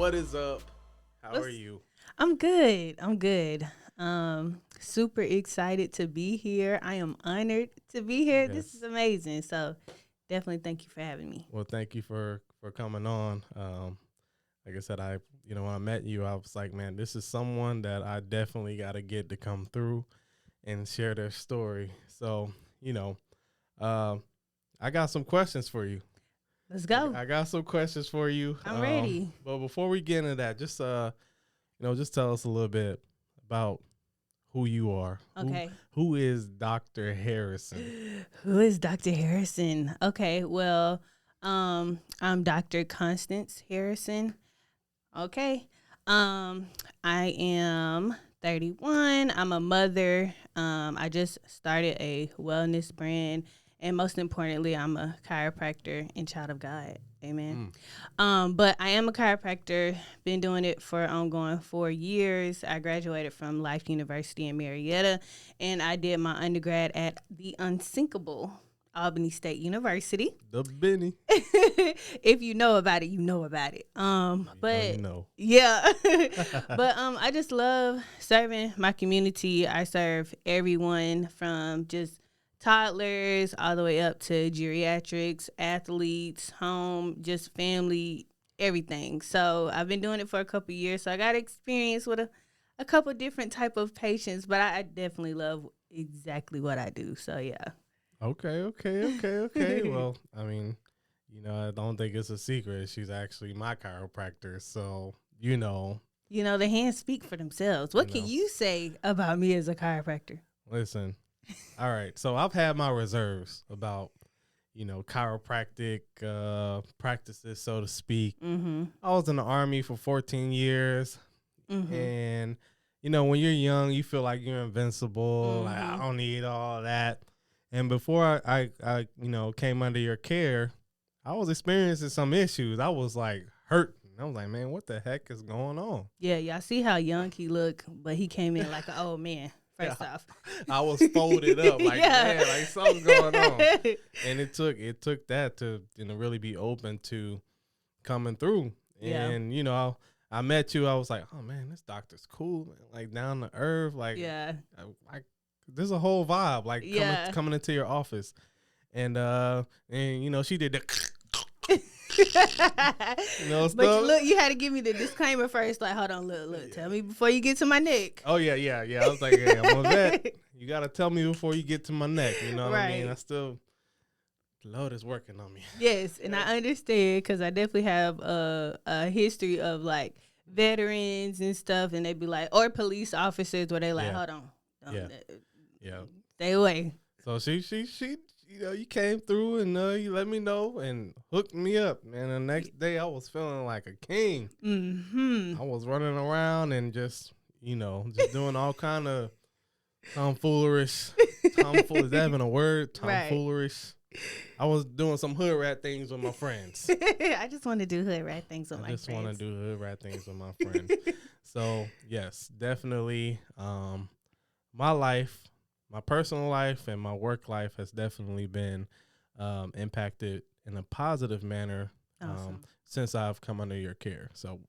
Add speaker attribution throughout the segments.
Speaker 1: What is up? How are you?
Speaker 2: I'm good. I'm good. Super excited to be here. I am honored to be here. This is
Speaker 1: Yes.
Speaker 2: amazing. So definitely thank you for having me.
Speaker 1: Well, thank you for coming on. Like I said, when I met you, I was like, man, this is someone that I definitely got to get to come through and share their story. So, you know, uh, I got some questions for you.
Speaker 2: Let's go.
Speaker 1: I got some questions for you.
Speaker 2: I'm ready.
Speaker 1: But before we get into that, just tell us a little bit about who you are.
Speaker 2: Okay.
Speaker 1: Who is Dr. Harrison?
Speaker 2: Who is Dr. Harrison? Okay, well, I'm Dr. Constance Harrison. Okay. I am 31. I'm a mother. I just started a wellness brand, and most importantly, I'm a chiropractor and child of God. Amen. But I am a chiropractor. Been doing it for ongoing 4 years. I graduated from Life University in Marietta, and I did my undergrad at the unsinkable Albany State University.
Speaker 1: The Benny.
Speaker 2: If you know about it, you know about it. But
Speaker 1: you know.
Speaker 2: yeah, but I just love serving my community. I serve everyone from just toddlers all the way up to geriatrics, athletes, home, just family, everything. So I've been doing it for a couple of years. So I got experience with a couple different type of patients, but I definitely love exactly what I do. So yeah.
Speaker 1: Okay. Well, I mean, I don't think it's a secret. She's actually my chiropractor. So,
Speaker 2: The hands speak for themselves. What can you say about me as a chiropractor?
Speaker 1: Listen. All right. So I've had my reserves about, chiropractic practices, so to speak.
Speaker 2: Mm-hmm.
Speaker 1: I was in the Army for 14 years.
Speaker 2: Mm-hmm.
Speaker 1: And, when you're young, you feel like you're invincible. Like, I
Speaker 2: Mm-hmm.
Speaker 1: don't need all that. And before I came under your care, I was experiencing some issues. I was like hurt. I was like, man, what the heck is going on?
Speaker 2: Yeah, y'all see how young he look, but he came in like an old man. First off,
Speaker 1: I was folded up like, man, like something's going on. And it took that to really be open to coming through. And I met you. I was like, oh man, this doctor's cool, man. Like down to earth. Like,
Speaker 2: yeah,
Speaker 1: there's a whole vibe. Like coming into your office, and she did the.
Speaker 2: But look, you had to give me the disclaimer first. Like, hold on, look. Tell me before you get to my neck.
Speaker 1: Oh yeah. I was like, hey, I'm a vet. You gotta tell me before you get to my neck. You know what I mean? The Lord is working on me.
Speaker 2: Yes, and I understand because I definitely have a history of like veterans and stuff, and they be like, or police officers where they like, hold on, stay away.
Speaker 1: So she you came through and you let me know and hooked me up, man. The next day I was feeling like a king.
Speaker 2: Mm-hmm.
Speaker 1: I was running around and just doing all kind of tomfoolish. Is that even a word? Tomfoolish. Right. I was doing some hood rat things with my friends.
Speaker 2: I just want to do hood rat things with my friends.
Speaker 1: I just want to do hood rat things with my friends. So yes, definitely. My life. My personal life and my work life has definitely been impacted in a positive manner since I've come under your care. So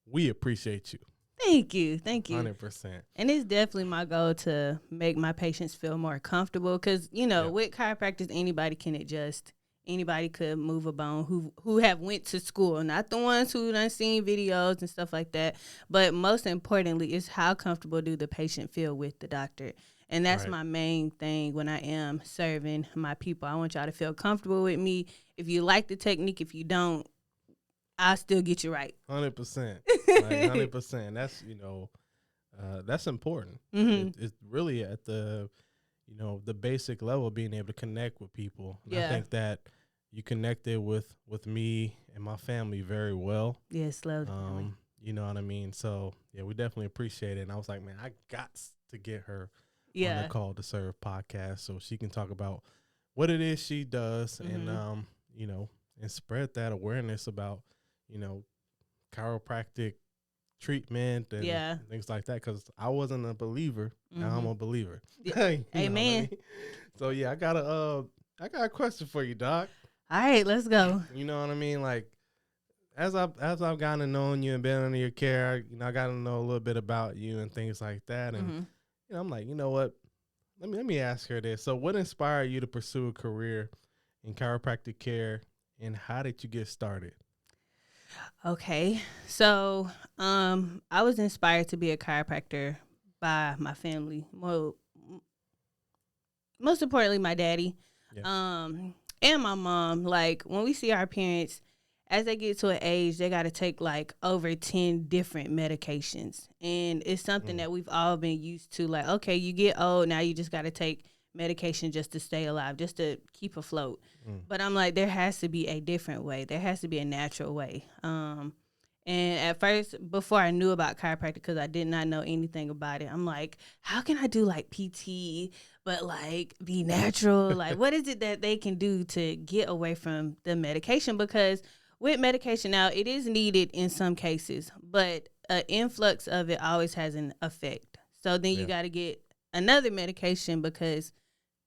Speaker 1: we appreciate you.
Speaker 2: Thank you.
Speaker 1: 100%.
Speaker 2: And it's definitely my goal to make my patients feel more comfortable because, with chiropractors, anybody can adjust. Anybody could move a bone who have went to school, not the ones who done seen videos and stuff like that. But most importantly, is how comfortable do the patient feel with the doctor? And that's my main thing when I am serving my people. I want y'all to feel comfortable with me. If you like the technique, if you don't, I'll still get you right.
Speaker 1: 100%. 100%. That's, that's important.
Speaker 2: Mm-hmm.
Speaker 1: It's really at the, the basic level, being able to connect with people. And I think that you connected with me and my family very well.
Speaker 2: Yes, love the family.
Speaker 1: You know what I mean? So, yeah, we definitely appreciate it. And I was like, man, I got to get her on the Call to Serve podcast so she can talk about what it is she does and and spread that awareness about chiropractic treatment and things like that, because I wasn't a believer. Now I'm a believer.
Speaker 2: Amen.
Speaker 1: I mean? So I got a question for you, Doc.
Speaker 2: All right, let's go.
Speaker 1: You know what I mean? Like, as I've gotten to know you and been under your care, I got to know a little bit about you and things like that. And
Speaker 2: Hmm.
Speaker 1: I'm like, you know what? Let me ask her this. So, what inspired you to pursue a career in chiropractic care, and how did you get started?
Speaker 2: Okay. So, I was inspired to be a chiropractor by my family. Well, most importantly, my daddy,
Speaker 1: Yeah.
Speaker 2: and my mom. Like when we see our parents, as they get to an age, they got to take like over 10 different medications, and it's something
Speaker 1: Mm,
Speaker 2: that we've all been used to. Like, okay, you get old now, you just got to take medication just to stay alive, just to keep afloat.
Speaker 1: mm,
Speaker 2: But I'm like, there has to be a different way. There has to be a natural way. And at first, before I knew about chiropractic, because I did not know anything about it, I'm like, how can I do like PT, but like be natural? Like, what is it that they can do to get away from the medication? Because with medication now, it is needed in some cases, but an influx of it always has an effect. So then you
Speaker 1: yeah.
Speaker 2: got to get another medication because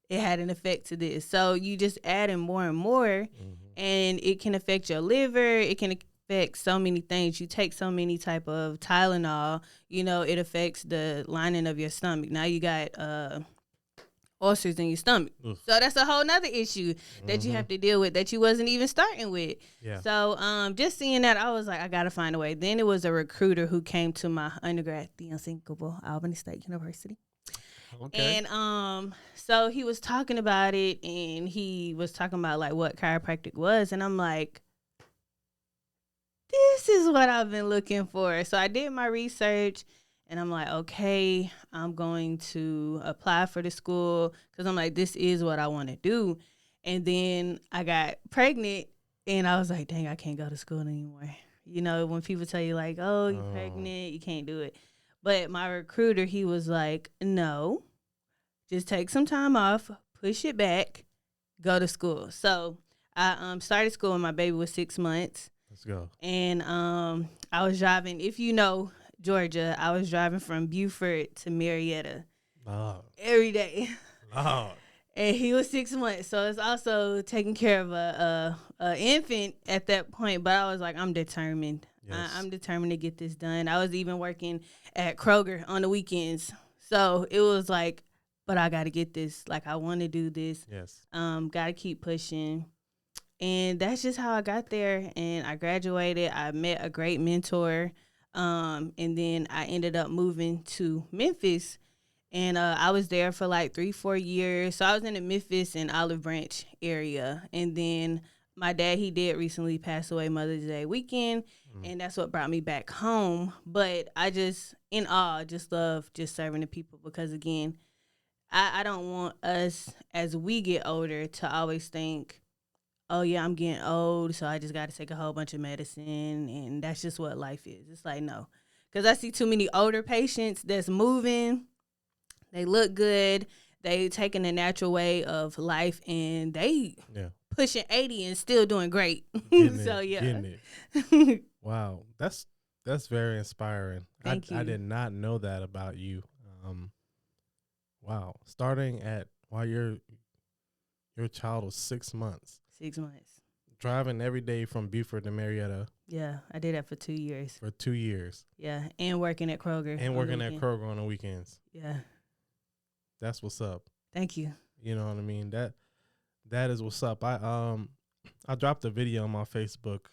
Speaker 2: it had an effect to this. So you just add in more and more,
Speaker 1: Hmm.
Speaker 2: and it can affect your liver. It can affect so many things. You take so many type of Tylenol, it affects the lining of your stomach. Now you got ulcers in your stomach.
Speaker 1: Oof.
Speaker 2: So that's a whole nother issue that you
Speaker 1: Hmm.
Speaker 2: have to deal with that you wasn't even starting with.
Speaker 1: Yeah.
Speaker 2: So just seeing that, I was like, I gotta find a way. Then it was a recruiter who came to my undergrad, the unsinkable Albany State University.
Speaker 1: Okay.
Speaker 2: And so he was talking about it, and he was talking about like what chiropractic was, and I'm like, this is what I've been looking for. So I did my research, and I'm like, okay, I'm going to apply for the school because I'm like, this is what I want to do. And then I got pregnant, and I was like, dang, I can't go to school anymore. When people tell you like, oh, you're
Speaker 1: Oh.
Speaker 2: pregnant, you can't do it. But my recruiter, he was like, no, just take some time off, push it back, go to school. So I started school when my baby was 6 months,
Speaker 1: Let's go.
Speaker 2: and I was driving. If you know Georgia, I was driving from Beaufort to Marietta
Speaker 1: Lord.
Speaker 2: every day.
Speaker 1: Lord.
Speaker 2: And he was 6 months, so it's also taking care of a infant at that point. But I was like, I'm determined.
Speaker 1: Yes.
Speaker 2: I'm determined to get this done. I was even working at Kroger on the weekends, so it was like, but I got to get this. Like, I want to do this.
Speaker 1: Yes.
Speaker 2: Got to keep pushing, and that's just how I got there. And I graduated. I met a great mentor, and then I ended up moving to Memphis, and I was there for like 3-4 years. So I was in the Memphis and Olive Branch area. And then my dad, he did recently pass away Mother's Day weekend.
Speaker 1: Mm.
Speaker 2: And that's what brought me back home. But I just, in awe, just love just serving the people because, again, I don't want us as we get older to always think, oh, yeah, I'm getting old, so I just got to take a whole bunch of medicine. And that's just what life is. It's like, no. Because I see too many older patients that's moving. They look good. They taking the natural way of life, and they
Speaker 1: Yeah.
Speaker 2: pushing 80 and still doing great.
Speaker 1: Getting
Speaker 2: So
Speaker 1: it.
Speaker 2: yeah.
Speaker 1: Getting it. Wow. That's very inspiring. I
Speaker 2: Thank
Speaker 1: I
Speaker 2: you.
Speaker 1: did not know that about you. Um. Wow. Starting at while your child was 6 months,
Speaker 2: 6 months.
Speaker 1: driving every day from Beaufort to Marietta
Speaker 2: Yeah, I did that for 2 years.
Speaker 1: for 2 years,
Speaker 2: Yeah, and working at Kroger
Speaker 1: and
Speaker 2: on the
Speaker 1: working at
Speaker 2: weekend.
Speaker 1: Kroger on the weekends.
Speaker 2: Yeah,
Speaker 1: That's what's up.
Speaker 2: thank you.
Speaker 1: You know what I mean? That is what's up. I dropped a video on my Facebook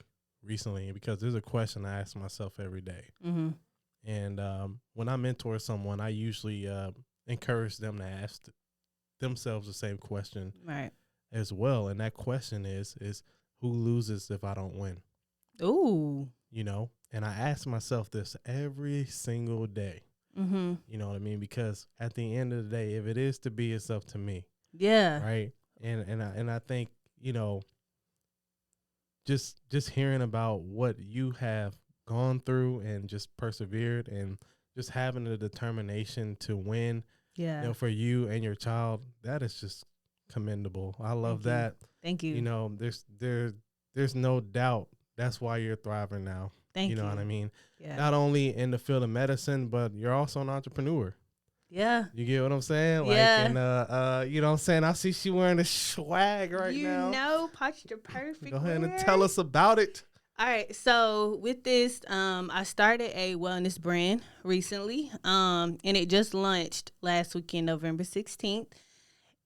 Speaker 1: recently because there's a question I ask myself every day.
Speaker 2: Mm-hmm.
Speaker 1: And when I mentor someone, I usually encourage them to ask themselves the same question
Speaker 2: Right.
Speaker 1: as well. And that question is who loses if I don't win?
Speaker 2: Ooh.
Speaker 1: And I ask myself this every single day.
Speaker 2: Mm-hmm.
Speaker 1: You know what I mean? Because at the end of the day, if it is to be, it's up to me,
Speaker 2: Yeah.
Speaker 1: right? And I think just hearing about what you have gone through and just persevered and just having the determination to win,
Speaker 2: Yeah.
Speaker 1: for you and your child, that is just commendable. I love
Speaker 2: Thank you.
Speaker 1: that.
Speaker 2: Thank you.
Speaker 1: There's no doubt that's why you're thriving now.
Speaker 2: Thank
Speaker 1: You know
Speaker 2: you.
Speaker 1: what I mean?
Speaker 2: Yeah.
Speaker 1: Not only in the field of medicine, but you're also an entrepreneur.
Speaker 2: Yeah.
Speaker 1: You get what I'm saying?
Speaker 2: Yeah.
Speaker 1: Like, and you know what I'm saying? I see she wearing the swag right now.
Speaker 2: Posture perfect.
Speaker 1: Go ahead and
Speaker 2: wear.
Speaker 1: tell us about it.
Speaker 2: All right. So with this, I started a wellness brand recently, and it just launched last weekend, November 16th.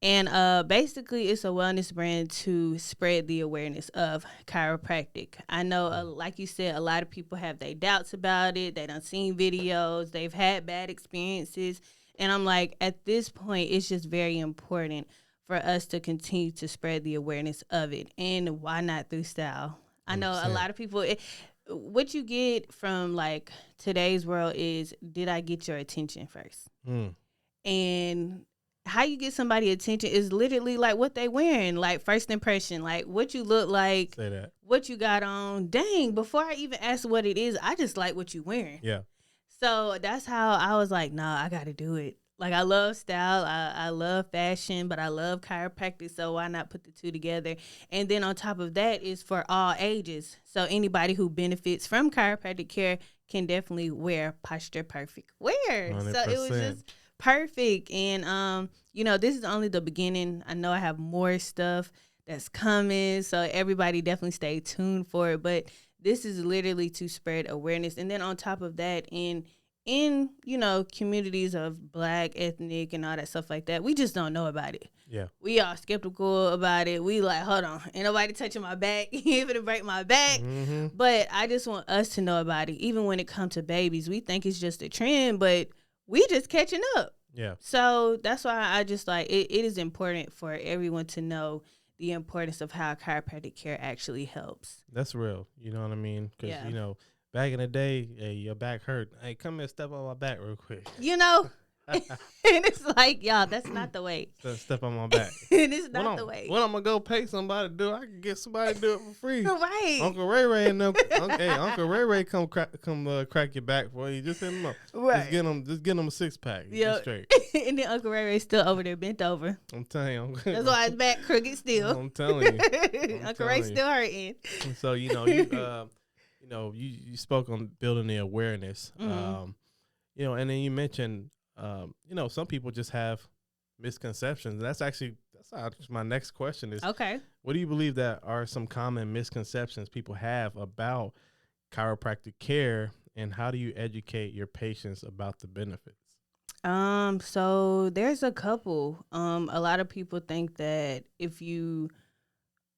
Speaker 2: And basically, it's a wellness brand to spread the awareness of chiropractic. I know, like you said, a lot of people have their doubts about it. They done seen videos. They've had bad experiences. And I'm like, at this point, it's just very important for us to continue to spread the awareness of it. And why not through style? I know a
Speaker 1: 100%.
Speaker 2: lot of people, what you get from like today's world is, did I get your attention first?
Speaker 1: Mm.
Speaker 2: And how you get somebody attention is literally like what they wearing, like first impression, like what you look like,
Speaker 1: Say that.
Speaker 2: what you got on. Dang, before I even ask what it is, I just like what you wearing.
Speaker 1: Yeah.
Speaker 2: So that's how I was like, nah, I got to do it. Like, I love style, I love fashion, but I love chiropractic, so why not put the two together? And then on top of that is for all ages. So anybody who benefits from chiropractic care can definitely wear posture perfect wear.
Speaker 1: 100%.
Speaker 2: So it was just perfect. And this is only the beginning. I know I have more stuff that's coming, so everybody definitely stay tuned for it. But this is literally to spread awareness. And then on top of that, in communities of Black, ethnic, and all that stuff like that, we just don't know about it.
Speaker 1: Yeah.
Speaker 2: We are skeptical about it. We like, hold on, ain't nobody touching my back. You ain't gonna break my back.
Speaker 1: Mm-hmm.
Speaker 2: But I just want us to know about it. Even when it comes to babies, we think it's just a trend, but we just catching up.
Speaker 1: Yeah.
Speaker 2: So that's why I just like it is important for everyone to know the importance of how chiropractic care actually helps.
Speaker 1: That's real. You know what I mean? Because,
Speaker 2: Yeah.
Speaker 1: back in the day, hey, your back hurt. Hey, come here, step on my back real quick.
Speaker 2: And it's like, y'all, that's not the way.
Speaker 1: Step on my back.
Speaker 2: And it's not the way.
Speaker 1: When I'm going to go pay somebody to do it, I can get somebody to do it for free.
Speaker 2: Right.
Speaker 1: Uncle Ray Ray and them. Uncle Ray Ray come crack your back for you. Just hit him up.
Speaker 2: Right.
Speaker 1: Just get him a 6-pack.
Speaker 2: Yeah.
Speaker 1: Straight.
Speaker 2: And then Uncle Ray Ray's still over there bent over.
Speaker 1: I'm telling you.
Speaker 2: That's why his back crooked still.
Speaker 1: I'm telling you.
Speaker 2: Uncle Ray's still hurting.
Speaker 1: So, you spoke on building the awareness.
Speaker 2: Mm-hmm.
Speaker 1: And then you mentioned, some people just have misconceptions. That's my next question is,
Speaker 2: Okay.
Speaker 1: what do you believe that are some common misconceptions people have about chiropractic care, and how do you educate your patients about the benefits?
Speaker 2: So there's a couple. A lot of people think that if you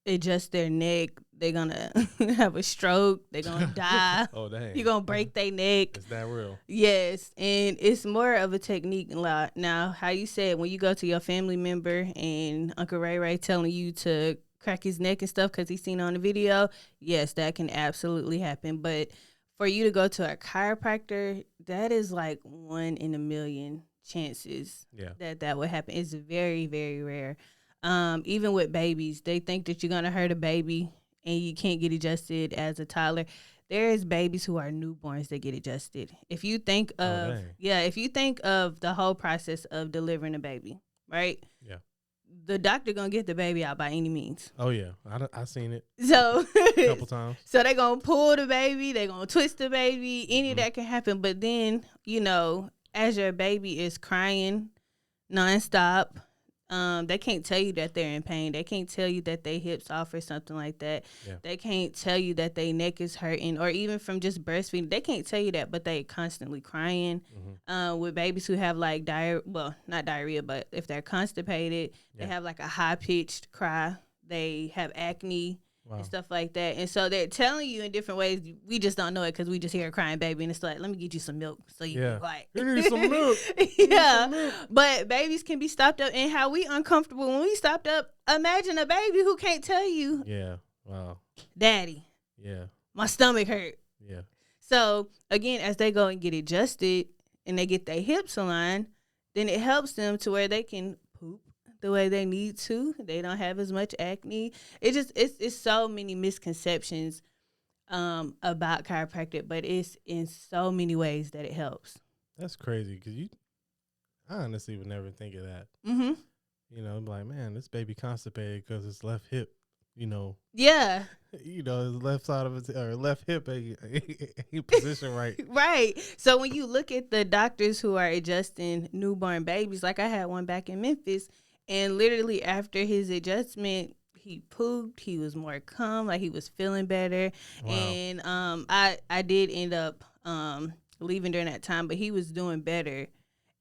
Speaker 2: adjust their neck, they're gonna have a stroke, they're gonna die.
Speaker 1: Oh, dang.
Speaker 2: You're gonna break their neck.
Speaker 1: Is that real?
Speaker 2: Yes, and it's more of a technique a lot. Now, how you said when you go to your family member and Uncle Ray Ray telling you to crack his neck and stuff because he's seen on the video, yes, that can absolutely happen. But for you to go to a chiropractor, that is like 1 in a million chances that would happen. It's very, very rare. Even with babies, they think that you're gonna hurt a baby and you can't get adjusted as a toddler. There is babies who are newborns that get adjusted. If you think of the whole process of delivering a baby, right?
Speaker 1: Yeah.
Speaker 2: The doctor gonna get the baby out by any means.
Speaker 1: Oh yeah, I seen it.
Speaker 2: So
Speaker 1: a couple times.
Speaker 2: So they gonna pull the baby, they gonna twist the baby. Any of that can happen. But then as your baby is crying nonstop. They can't tell you that they're in pain. They can't tell you that their hips off or something like that.
Speaker 1: Yeah.
Speaker 2: They can't tell you that their neck is hurting, or even from just breastfeeding. They can't tell you that, but they constantly crying.
Speaker 1: Mm-hmm.
Speaker 2: With babies who have like not diarrhea, but if they're constipated, they have like a high pitched cry. They have acne. Wow. And stuff like that. And so they're telling you in different ways. We just don't know it because we just hear a crying baby, and it's like, let me get you some milk so you can be quiet.
Speaker 1: You need some milk.
Speaker 2: Yeah. But babies can be stopped up, and how we uncomfortable when we stopped up. Imagine a baby who can't tell you.
Speaker 1: Yeah. Wow.
Speaker 2: Daddy.
Speaker 1: Yeah.
Speaker 2: My stomach hurt.
Speaker 1: Yeah.
Speaker 2: So again, as they go and get adjusted and they get their hips aligned, then it helps them to where they can poop the way they need to. They don't have as much acne. It's so many misconceptions about chiropractic, but it's in so many ways that it helps.
Speaker 1: That's crazy because I honestly would never think of that.
Speaker 2: Mm-hmm.
Speaker 1: I'm like, man, this baby constipated because his left hip,
Speaker 2: Yeah.
Speaker 1: his left side of his or left hip ain't positioned right.
Speaker 2: Right. So when you look at the doctors who are adjusting newborn babies, like I had one back in Memphis. And literally after his adjustment, he pooped. He was more calm, like he was feeling better.
Speaker 1: Wow.
Speaker 2: And I did end up leaving during that time, but he was doing better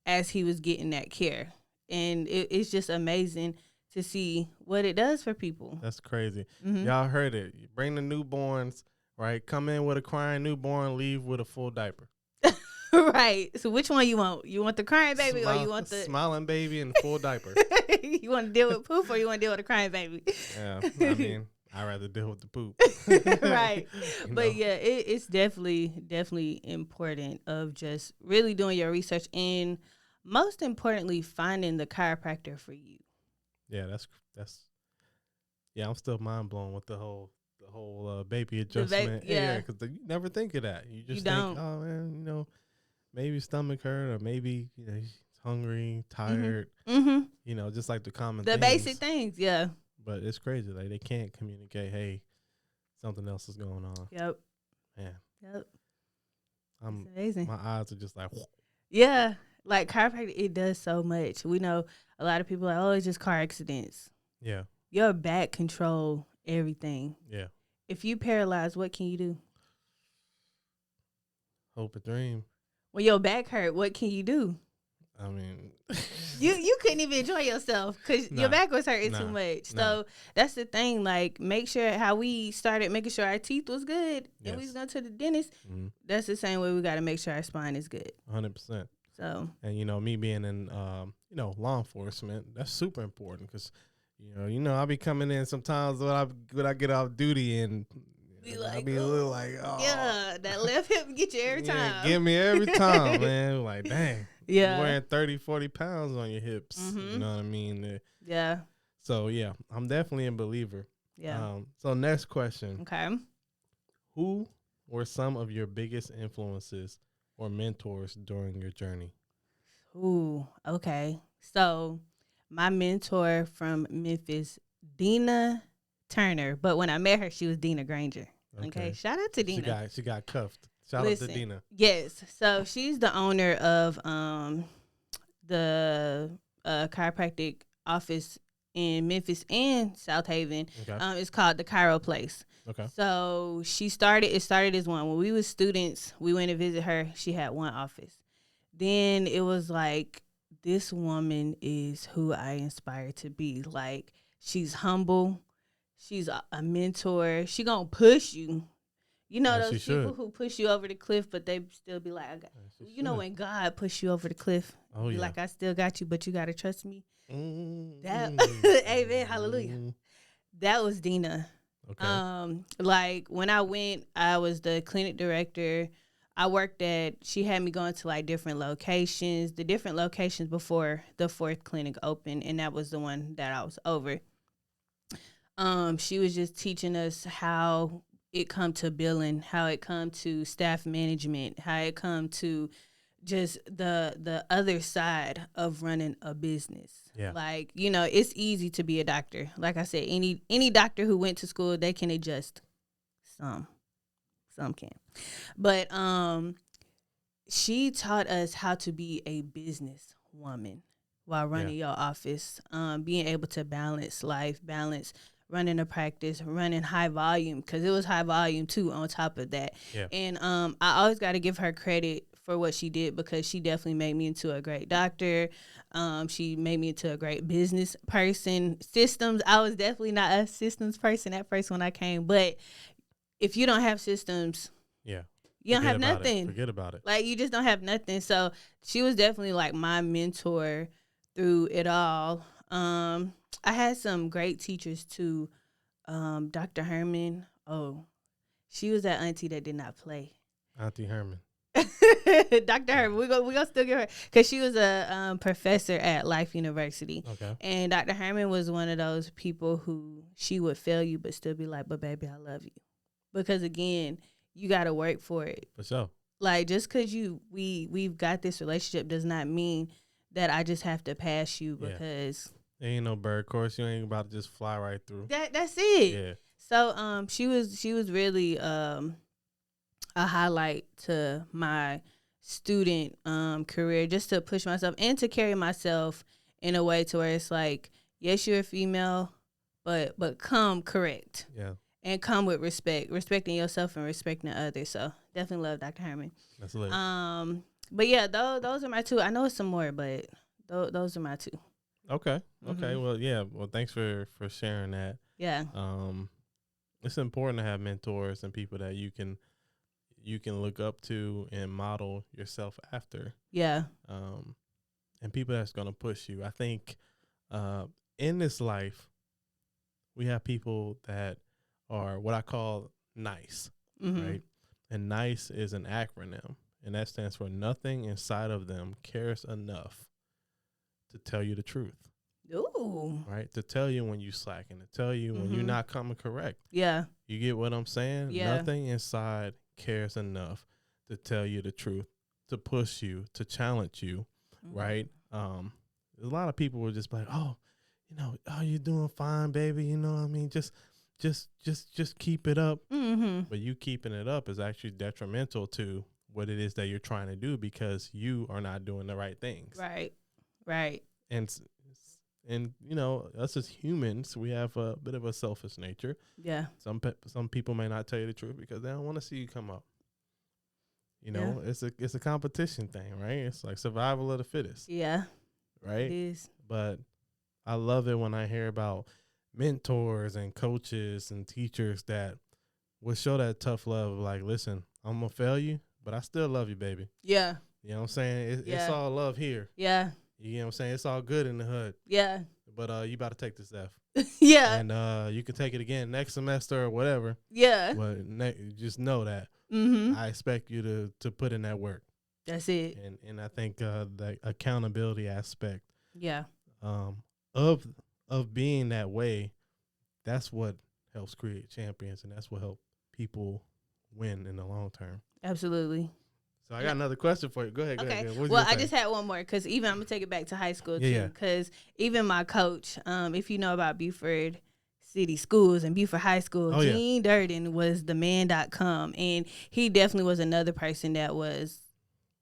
Speaker 2: as he was getting that care. And it's just amazing to see what it does for people.
Speaker 1: That's crazy.
Speaker 2: Mm-hmm.
Speaker 1: Y'all heard it. You bring the newborns, right? Come in with a crying newborn, leave with a full diaper.
Speaker 2: Right. So which one you want? You want the crying baby or you want the
Speaker 1: smiling baby in full diaper?
Speaker 2: You want to deal with poop or you want to deal with a crying baby?
Speaker 1: Yeah, I mean, I'd rather deal with the poop.
Speaker 2: Right.
Speaker 1: You
Speaker 2: But
Speaker 1: know?
Speaker 2: yeah, it's definitely important of just really doing your research and most importantly finding the chiropractor for you.
Speaker 1: Yeah, that's yeah. I'm still mind blown with the whole baby adjustment.
Speaker 2: Yeah.
Speaker 1: because you never think of that. You just
Speaker 2: You
Speaker 1: think,
Speaker 2: don't.
Speaker 1: oh man, maybe stomach hurt or maybe he's hungry, tired.
Speaker 2: Mm-hmm.
Speaker 1: Just like the common
Speaker 2: The
Speaker 1: things.
Speaker 2: basic things, yeah.
Speaker 1: But it's crazy. Like they can't communicate. Hey, something else is going on.
Speaker 2: Yep.
Speaker 1: Man,
Speaker 2: Yep.
Speaker 1: it's
Speaker 2: amazing.
Speaker 1: My eyes are just like.
Speaker 2: Yeah, like chiropractic, it does so much. We know a lot of people are like, oh, it's just car accidents.
Speaker 1: Yeah.
Speaker 2: Your back control everything.
Speaker 1: Yeah.
Speaker 2: If you paralyzed, what can you do?
Speaker 1: Hope a dream.
Speaker 2: When your back hurt, what can you do?
Speaker 1: I mean,
Speaker 2: you couldn't even enjoy yourself because your back was hurting too much. So that's the thing. Like, make sure how we started making sure our teeth was good and we was going to the dentist.
Speaker 1: Mm-hmm.
Speaker 2: That's the same way we got to make sure our spine is good.
Speaker 1: 100%.
Speaker 2: So,
Speaker 1: and me being in law enforcement, that's super important because I'll be coming in sometimes when I get off duty and I'll be a little like, oh
Speaker 2: yeah, that left hip get you every time.
Speaker 1: Get me every time, man. Like, dang.
Speaker 2: Yeah.
Speaker 1: You're wearing 30, 40 pounds on your hips.
Speaker 2: Mm-hmm.
Speaker 1: You know what I mean?
Speaker 2: Yeah.
Speaker 1: So, yeah, I'm definitely a believer.
Speaker 2: Yeah.
Speaker 1: So, next question.
Speaker 2: Okay.
Speaker 1: Who were some of your biggest influences or mentors during your journey?
Speaker 2: Ooh, okay. So, my mentor from Memphis, Dina Turner. But when I met her, she was Dina Granger. Okay. Shout out to Dina.
Speaker 1: She got cuffed. Listen, out to Dina.
Speaker 2: Yes. So she's the owner of the chiropractic office in Memphis and South Haven. Okay. It's called the Chiro Place.
Speaker 1: Okay.
Speaker 2: So it started as one. When we was students, we went to visit her. She had one office. Then it was like, this woman is who I inspire to be. Like, she's humble. She's a mentor. She gonna push you. You know, those people who push you over the cliff, but they still be like, when God push you over the cliff, be like, I still got you, but you got to trust me. Amen, hallelujah. That was Dina. Okay. Like, when I went, I was the clinic director. She had me going to, like, different locations before the 4th clinic opened, and that was the one that I was over. She was just teaching us how it come to billing, how it come to staff management, how it come to just the other side of running a business. Yeah. Like, it's easy to be a doctor. Like I said, any doctor who went to school, they can adjust. Some can. But she taught us how to be a business woman while running your office, being able to balance life, running a practice, running high volume, because it was high volume too on top of that. Yeah. And I always got to give her credit for what she did, because she definitely made me into a great doctor. She made me into a great business person. Systems, I was definitely not a systems person at first when I came, but if you don't have systems, you don't have nothing.
Speaker 1: Forget about it.
Speaker 2: Like, you just don't have nothing. So she was definitely like my mentor through it all. I had some great teachers too. Dr. Herman. Oh, she was that auntie that did not play.
Speaker 1: Auntie Herman.
Speaker 2: Dr. Herman. We gonna still give her, because she was a professor at Life University. Okay. And Dr. Herman was one of those people who she would fail you but still be like, but baby, I love you. Because again, you gotta work for it.
Speaker 1: For sure.
Speaker 2: Like, just because we've got this relationship does not mean that I just have to pass you, because
Speaker 1: there ain't no bird course. You ain't about to just fly right through.
Speaker 2: That's it. Yeah. So she was really a highlight to my student career, just to push myself and to carry myself in a way to where it's like, yes, you're a female, but come correct.
Speaker 1: Yeah.
Speaker 2: And come with respect, respecting yourself and respecting others. So definitely love Dr. Herman.
Speaker 1: That's lit.
Speaker 2: But yeah, those are my two. I know it's some more, but those are my two.
Speaker 1: Okay. Okay. Well, yeah. Well, thanks for sharing that.
Speaker 2: Yeah.
Speaker 1: It's important to have mentors and people that you can look up to and model yourself after.
Speaker 2: Yeah.
Speaker 1: And people that's gonna push you. I think, in this life, we have people that are what I call nice, right? And nice is an acronym, and that stands for nothing inside of them cares enough to tell you the truth.
Speaker 2: Ooh.
Speaker 1: Right? To tell you when you slacking, to tell you when you're not coming correct.
Speaker 2: Yeah.
Speaker 1: You get what I'm saying?
Speaker 2: Yeah.
Speaker 1: Nothing inside cares enough to tell you the truth, to push you, to challenge you, right? A lot of people were just like, oh, oh, you're doing fine, baby. You know what I mean? Just keep it up. But you keeping it up is actually detrimental to what it is that you're trying to do because you are not doing the right things.
Speaker 2: Right. Right.
Speaker 1: And us as humans, we have a bit of a selfish nature.
Speaker 2: Yeah.
Speaker 1: Some people may not tell you the truth because they don't want to see you come up. It's a competition thing, right? It's like survival of the fittest.
Speaker 2: Yeah.
Speaker 1: Right?
Speaker 2: It is.
Speaker 1: But I love it when I hear about mentors and coaches and teachers that will show that tough love. Like, listen, I'm going to fail you, but I still love you, baby.
Speaker 2: Yeah.
Speaker 1: You know what I'm saying? It's all love here.
Speaker 2: Yeah.
Speaker 1: You know what I'm saying? It's all good in the hood.
Speaker 2: Yeah.
Speaker 1: But you about to take this F.
Speaker 2: Yeah.
Speaker 1: And you can take it again next semester or whatever.
Speaker 2: Yeah.
Speaker 1: But just know that I expect you to put in that work.
Speaker 2: That's it.
Speaker 1: And I think the accountability aspect
Speaker 2: yeah.
Speaker 1: Of being that way, that's what helps create champions, and that's what helps people win in the long term.
Speaker 2: Absolutely.
Speaker 1: So I got another question for you. Go ahead.
Speaker 2: Okay.
Speaker 1: Go ahead.
Speaker 2: Well, I just had one more because even I'm gonna take it back to high school too. Because even my coach, if you know about Buford City Schools and Buford High School, Gene Durden was the man.com, and he definitely was another person that was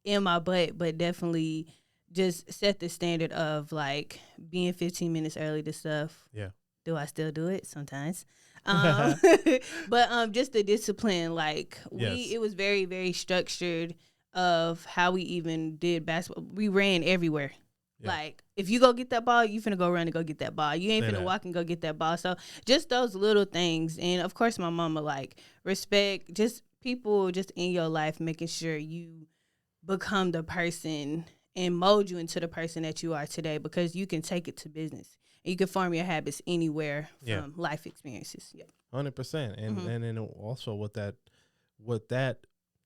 Speaker 2: in my butt, but definitely just set the standard of like being 15 minutes early to stuff.
Speaker 1: Yeah.
Speaker 2: Do I still do it? Sometimes. But just the discipline, like it was very, very structured of how we even did basketball. We ran everywhere. Yeah. Like if you go get that ball, you finna go run and go get that ball. You ain't finna walk and go get that ball. So just those little things. And of course my mama, like respect, just people just in your life, making sure you become the person and mold you into the person that you are today, because you can take it to business. And you can form your habits anywhere from life experiences. Yeah, 100%.
Speaker 1: And then also what that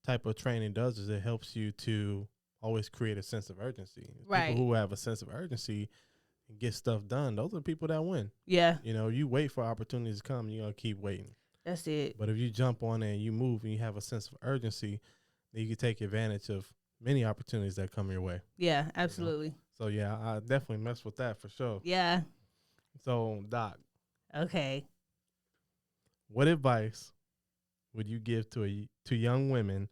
Speaker 1: type of training does is it helps you to always create a sense of urgency.
Speaker 2: Right.
Speaker 1: People who have a sense of urgency and get stuff done, those are the people that win.
Speaker 2: Yeah.
Speaker 1: You wait for opportunities to come, you're going to keep waiting.
Speaker 2: That's it.
Speaker 1: But if you jump on it and you move and you have a sense of urgency, then you can take advantage of many opportunities that come your way.
Speaker 2: Yeah, absolutely.
Speaker 1: So, yeah, I definitely mess with that for sure.
Speaker 2: Yeah.
Speaker 1: So, Doc.
Speaker 2: Okay.
Speaker 1: What advice would you give to young women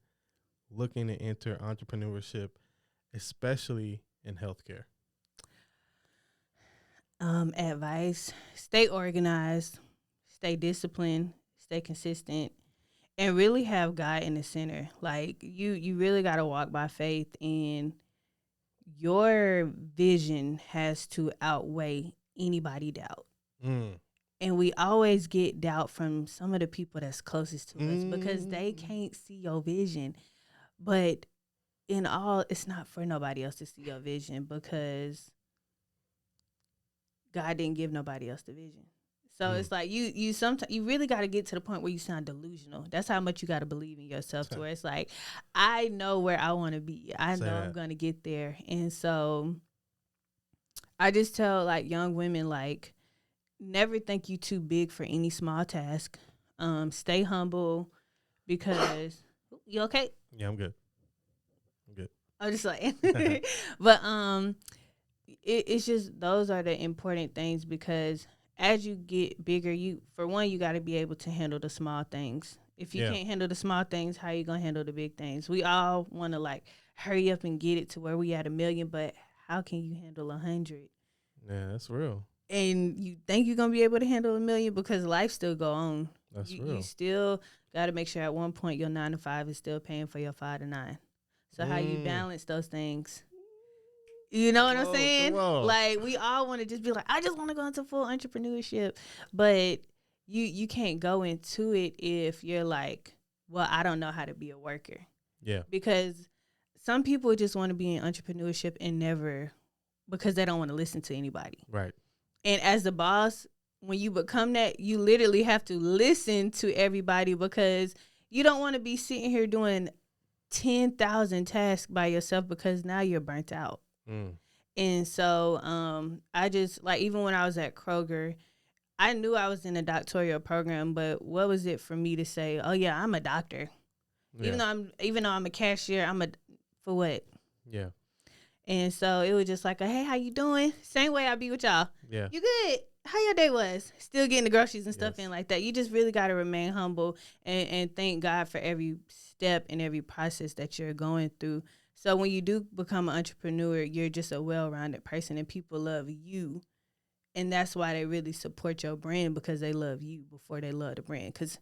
Speaker 1: looking to enter entrepreneurship, especially in healthcare?
Speaker 2: Advice: stay organized, stay disciplined, stay consistent, and really have God in the center. Like you really got to walk by faith, and your vision has to outweigh anybody doubt. And we always get doubt from some of the people that's closest to us because they can't see your vision. But in all, it's not for nobody else to see your vision, because God didn't give nobody else the vision. So it's like you sometimes you really got to get to the point where you sound delusional. That's how much you got to believe in yourself, to where it's like, I know where I want to be. I know I'm going to get there. And so I just tell like young women, like, never think you too big for any small task. Stay humble, because you okay?
Speaker 1: Yeah, I'm good.
Speaker 2: I'm just like, but it's just, those are the important things, because as you get bigger, you got to be able to handle the small things. If you can't handle the small things, how are you gonna handle the big things? We all want to like hurry up and get it to where we at 1 million, but how can you handle 100?
Speaker 1: Yeah, that's real.
Speaker 2: and you think you're gonna be able to handle $1 million because life still go on.
Speaker 1: That's
Speaker 2: You
Speaker 1: real.
Speaker 2: still got to make sure at one point your 9 to 5 is still paying for your 5 to 9. So how you balance those things? You know what I'm saying? Like we all want to just be like, I just want to go into full entrepreneurship, but you can't go into it if you're like, well, I don't know how to be a worker.
Speaker 1: Yeah.
Speaker 2: Because some people just want to be in entrepreneurship and never, because they don't want to listen to anybody.
Speaker 1: Right.
Speaker 2: And as the boss, when you become that, you literally have to listen to everybody because you don't want to be sitting here doing 10,000 tasks by yourself because now you're burnt out. And so I just, like, even when I was at Kroger, I knew I was in a doctoral program, but what was it for me to say, oh, yeah, I'm a doctor? Yeah. Even though I'm a cashier, for what?
Speaker 1: Yeah.
Speaker 2: And so it was just like, hey, how you doing? Same way I be with y'all.
Speaker 1: Yeah.
Speaker 2: You good? How your day was? Still getting the groceries and stuff in like that. You just really got to remain humble and thank God for every step and every process that you're going through. So when you do become an entrepreneur, you're just a well-rounded person and people love you. And that's why they really support your brand, because they love you before they love the brand. Because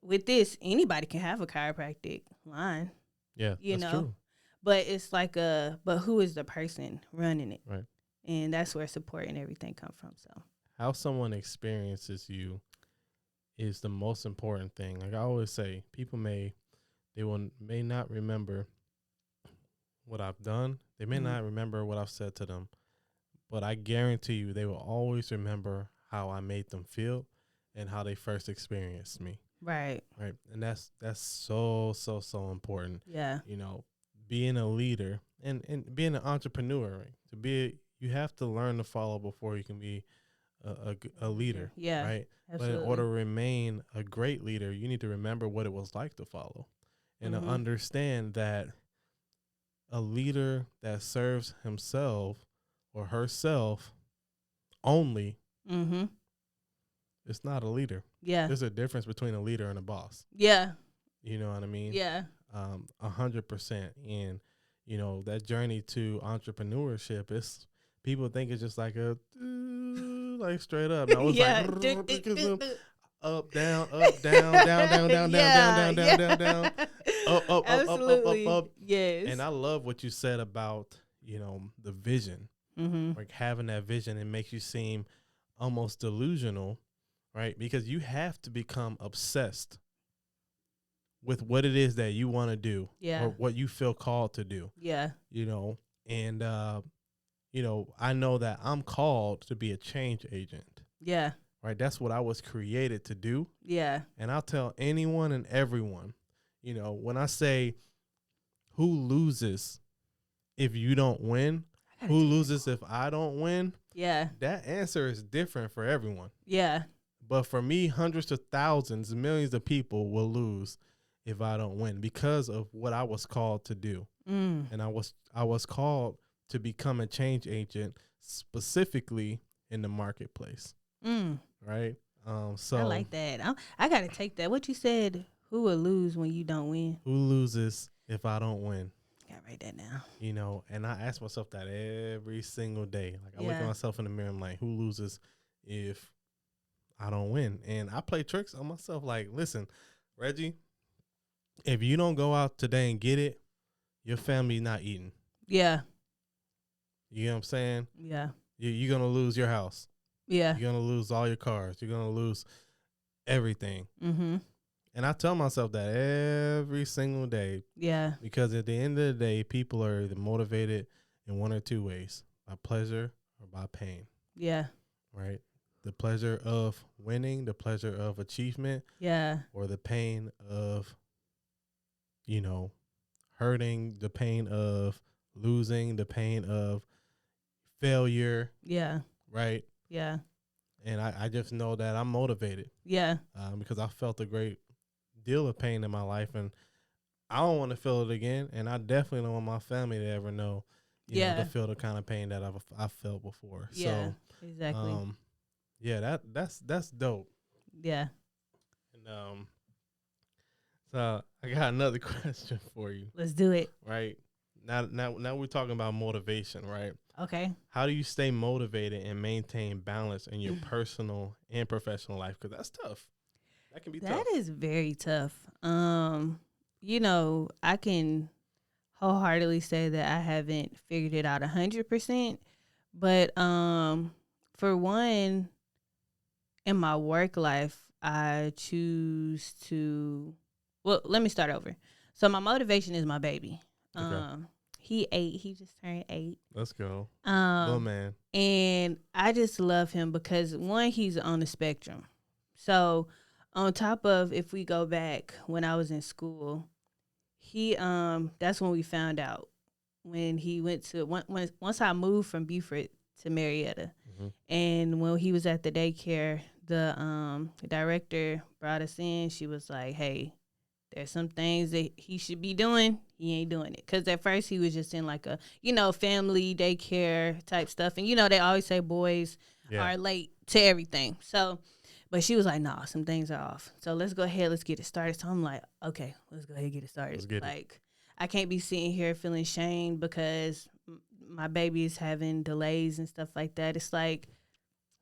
Speaker 2: with this, anybody can have a chiropractic line.
Speaker 1: Yeah, that's true.
Speaker 2: But it's like but who is the person running it?
Speaker 1: Right.
Speaker 2: And that's where support and everything come from. So
Speaker 1: how someone experiences you is the most important thing. Like I always say, people may not remember what I've done. They may not remember what I've said to them, but I guarantee you they will always remember how I made them feel and how they first experienced me.
Speaker 2: Right.
Speaker 1: Right. And that's so important.
Speaker 2: Yeah.
Speaker 1: You know, being a leader and being an entrepreneur, right? You have to learn to follow before you can be a leader.
Speaker 2: Yeah.
Speaker 1: Right.
Speaker 2: Absolutely.
Speaker 1: But in order to remain a great leader, you need to remember what it was like to follow and to understand that a leader that serves himself or herself only, it's not a leader.
Speaker 2: Yeah.
Speaker 1: There's a difference between a leader and a boss.
Speaker 2: Yeah.
Speaker 1: You know what I mean?
Speaker 2: Yeah.
Speaker 1: 100%. And, you know, that journey to entrepreneurship, is people think it's just like like straight up. Now it's like up, down, up, down, down, down, up.
Speaker 2: Yes.
Speaker 1: And I love what you said about, you know, the vision, like having that vision. It makes you seem almost delusional, right? Because you have to become obsessed with what it is that you want to do, or what you feel called to do.
Speaker 2: Yeah.
Speaker 1: You know, and, you know, I know that I'm called to be a change agent.
Speaker 2: Yeah.
Speaker 1: Right. That's what I was created to do.
Speaker 2: Yeah.
Speaker 1: And I'll tell anyone and everyone, you know, when I say who loses if you don't win, who loses if I don't win?
Speaker 2: Yeah.
Speaker 1: That answer is different for everyone.
Speaker 2: Yeah.
Speaker 1: But for me, hundreds of thousands, millions of people will lose if I don't win because of what I was called to do. And I was called to become a change agent specifically in the marketplace. Right. So
Speaker 2: I like that. I gotta take that. What you said, who will lose when you don't win?
Speaker 1: Who loses if I don't win?
Speaker 2: Gotta write that down.
Speaker 1: You know, and I ask myself that every single day. Like I look at myself in the mirror, I'm like, who loses if I don't win? And I play tricks on myself. Like, listen, Reggie, if you don't go out today and get it, your family not eating.
Speaker 2: Yeah.
Speaker 1: You know what I'm saying?
Speaker 2: Yeah.
Speaker 1: You're gonna lose your house.
Speaker 2: Yeah.
Speaker 1: You're going to lose all your cars. You're going to lose everything. And I tell myself that every single day.
Speaker 2: Yeah.
Speaker 1: Because at the end of the day, people are either motivated in one or two ways, by pleasure or by pain.
Speaker 2: Yeah.
Speaker 1: Right? The pleasure of winning, the pleasure of achievement.
Speaker 2: Yeah.
Speaker 1: Or the pain of, you know, hurting, the pain of losing, the pain of failure.
Speaker 2: Yeah.
Speaker 1: Right?
Speaker 2: Yeah.
Speaker 1: And I just know that I'm motivated.
Speaker 2: Yeah.
Speaker 1: Because I felt a great deal of pain in my life, and I don't want to feel it again. And I definitely don't want my family to ever know, you know, to feel the kind of pain that I've felt before.
Speaker 2: Yeah,
Speaker 1: so,
Speaker 2: exactly.
Speaker 1: Yeah, that's dope.
Speaker 2: Yeah.
Speaker 1: And so I got another question for you.
Speaker 2: Let's do it.
Speaker 1: Right now we're talking about motivation, right?
Speaker 2: Okay.
Speaker 1: How do you stay motivated and maintain balance in your personal and professional life? Because that's tough. That can be
Speaker 2: That
Speaker 1: tough.
Speaker 2: is very tough. I can wholeheartedly say that I haven't figured it out 100%. But for one, in my work life, I choose to. Well, let me start over. So my motivation is my baby.
Speaker 1: Okay.
Speaker 2: He 8. He just turned 8.
Speaker 1: Let's go. Little
Speaker 2: Um,
Speaker 1: man.
Speaker 2: and I just love him because one, he's on the spectrum. So on top of, if we go back when I was in school, he that's when we found out when he went to once I moved from Beaufort to Marietta,
Speaker 1: Mm-hmm.
Speaker 2: and when he was at the daycare, the director brought us in. She was like, "Hey, there's some things that he should be doing. He ain't doing it." Because at first he was just in like a family daycare type stuff, and they always say boys
Speaker 1: Yeah.
Speaker 2: are late to everything. So, but she was like, "Nah, some things are off. So let's go ahead. Let's get it started." So I'm like, "Okay, let's go ahead and get it started."
Speaker 1: Let's get it.
Speaker 2: Like, I can't be sitting here feeling shamed because my baby is having delays and stuff like that. It's like,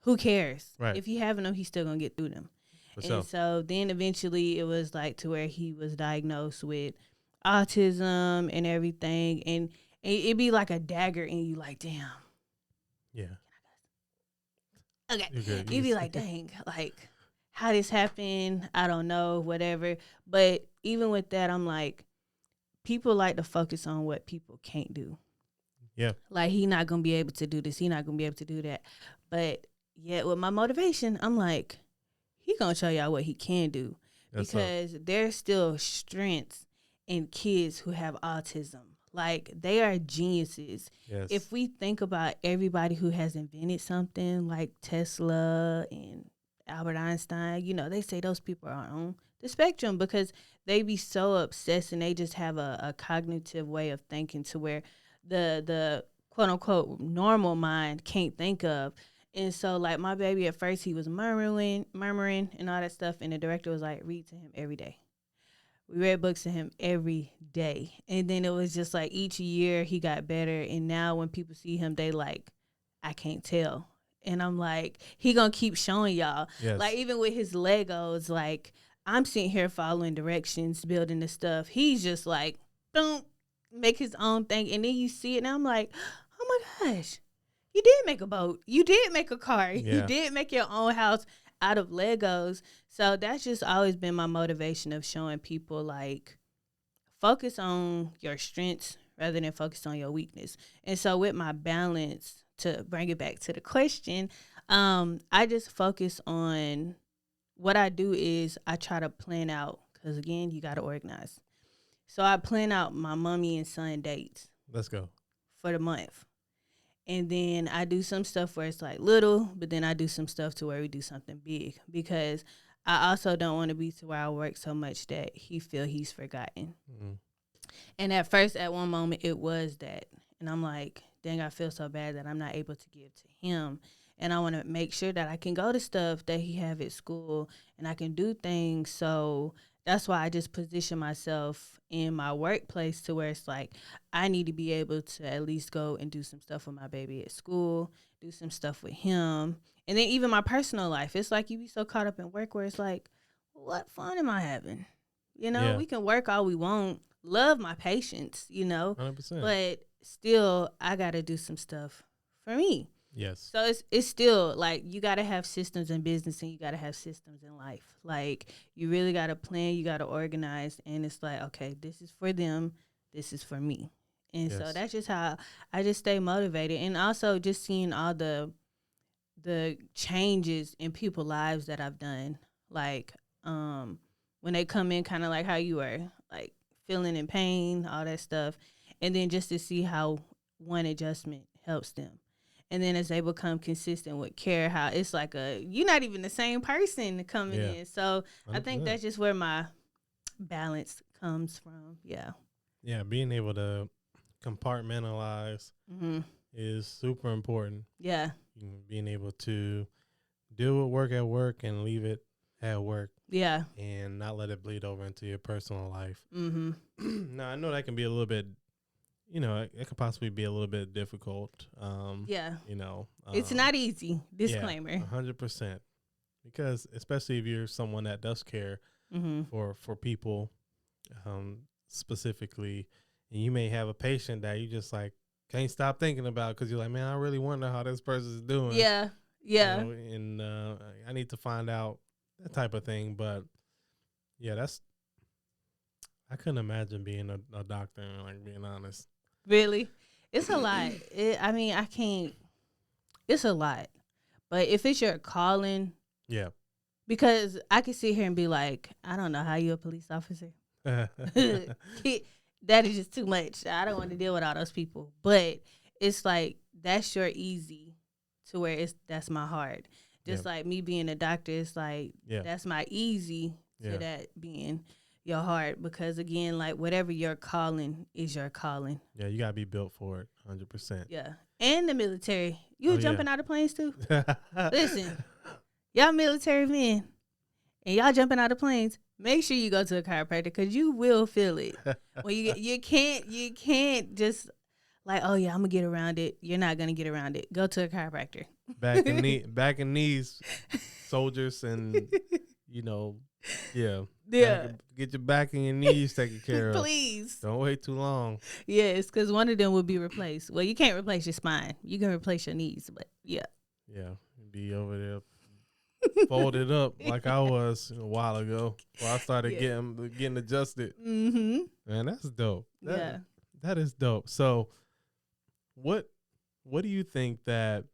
Speaker 2: who cares?
Speaker 1: Right.
Speaker 2: If he having them, he's still gonna get through them.
Speaker 1: For
Speaker 2: And
Speaker 1: sure.
Speaker 2: so then eventually it was like to where he was diagnosed with autism and everything, and it'd be like a dagger in you, like, damn.
Speaker 1: Yeah.
Speaker 2: Okay.
Speaker 1: You're good.
Speaker 2: You'd be like, dang, like, how this happened, I don't know, whatever. But even with that, I'm like, people like to focus on what people can't do.
Speaker 1: Yeah.
Speaker 2: Like, he not gonna be able to do this, he not gonna be able to do that. But yet with my motivation, I'm like, he gonna show y'all what he can do.
Speaker 1: That's
Speaker 2: Because there's still strengths in kids who have autism. Like, they are geniuses.
Speaker 1: Yes.
Speaker 2: If we think about everybody who has invented something like Tesla and Albert Einstein, they say those people are on the spectrum because they be so obsessed and they just have a cognitive way of thinking to where the quote unquote normal mind can't think of. And so, like, my baby, at first he was murmuring and all that stuff, and the director was like, read to him every day. We read books to him every day. And then it was just like each year he got better. And now when people see him, they like, I can't tell. And I'm like, he gonna keep showing y'all.
Speaker 1: Yes.
Speaker 2: Like, even with his Legos, like, I'm sitting here following directions, building the stuff. He's just like, don't make his own thing. And then you see it, and I'm like, oh my gosh, you did make a boat. You did make a car.
Speaker 1: Yeah.
Speaker 2: You did make your own house out of Legos. So that's just always been my motivation of showing people, like, focus on your strengths rather than focus on your weakness. And so with my balance, to bring it back to the question, I just focus on what I do is I try to plan out, because again, you got to organize. So I plan out my mommy and son dates.
Speaker 1: Let's go.
Speaker 2: For the month. And then I do some stuff where it's like little, but then I do some stuff to where we do something big, because I also don't want to be to where I work so much that he feel he's forgotten.
Speaker 1: Mm-hmm.
Speaker 2: And at first, at one moment, it was that. And I'm like, dang, I feel so bad that I'm not able to give to him. And I want to make sure that I can go to stuff that he have at school and I can do things. So that's why I just position myself in my workplace to where it's like, I need to be able to at least go and do some stuff with my baby at school, do some stuff with him. And then even my personal life, it's like you be so caught up in work where it's like, what fun am I having?
Speaker 1: Yeah.
Speaker 2: We can work all we want, love my patients,
Speaker 1: 100%.
Speaker 2: but still I got to do some stuff for me.
Speaker 1: Yes.
Speaker 2: So it's still like you got to have systems in business and you got to have systems in life. Like, you really got to plan, you got to organize, and it's like, okay, this is for them, this is for me. And so that's just how I just stay motivated. And also just seeing all the changes in people's lives that I've done. Like, when they come in kind of like how you were, like feeling in pain, all that stuff. And then just to see how one adjustment helps them. And then as they become consistent with care, how it's like you're not even the same person coming in. So 100%. I think that's just where my balance comes from. Yeah.
Speaker 1: Yeah, being able to compartmentalize is super important.
Speaker 2: Yeah.
Speaker 1: Being able to deal with work at work and leave it at work.
Speaker 2: Yeah.
Speaker 1: And not let it bleed over into your personal life.
Speaker 2: Mm-hmm.
Speaker 1: Now, I know that can be a little bit you know, it could possibly be a little bit difficult.
Speaker 2: Yeah.
Speaker 1: You know,
Speaker 2: It's not easy.
Speaker 1: yeah,
Speaker 2: Disclaimer.
Speaker 1: 100%. Because especially if you're someone that does care
Speaker 2: Mm-hmm.
Speaker 1: for people, specifically, and you may have a patient that you just like can't stop thinking about because you're like, man, I really wonder how this person's doing.
Speaker 2: Yeah.
Speaker 1: You
Speaker 2: Yeah.
Speaker 1: know, and I need to find out that type of thing. But yeah, I couldn't imagine being a doctor, like being honest.
Speaker 2: Really. It's a lot. I mean, I can't. It's a lot. But if it's your calling,
Speaker 1: Yeah.
Speaker 2: because I could sit here and be like, I don't know how you a police officer. That is just too much. I don't want to deal with all those people. But it's like that's your easy to where that's my hard. Just
Speaker 1: Yeah.
Speaker 2: like me being a doctor, it's like
Speaker 1: Yeah.
Speaker 2: that's my easy to
Speaker 1: Yeah.
Speaker 2: that being your hard. Because again, like whatever your calling is your calling.
Speaker 1: Yeah, you gotta be built for it, 100%.
Speaker 2: Yeah. And the military. You
Speaker 1: Oh,
Speaker 2: was
Speaker 1: yeah.
Speaker 2: jumping out of planes too? Listen, y'all military men and y'all jumping out of planes, make sure you go to a chiropractor because you will feel it. When you can't just like, oh yeah, I'm gonna get around it. You're not gonna get around it. Go to a chiropractor.
Speaker 1: back and knees, soldiers, and you know, yeah,
Speaker 2: Yeah.
Speaker 1: get your back and your knees taken care of.
Speaker 2: Please.
Speaker 1: Don't wait too long.
Speaker 2: Yes, because one of them will be replaced. Well, you can't replace your spine. You can replace your knees, but yeah.
Speaker 1: Yeah, be over there folded up like I was a while ago. Before I started getting adjusted.
Speaker 2: Mm-hmm.
Speaker 1: Man, that's dope.
Speaker 2: Yeah.
Speaker 1: That is dope. So, what do you think that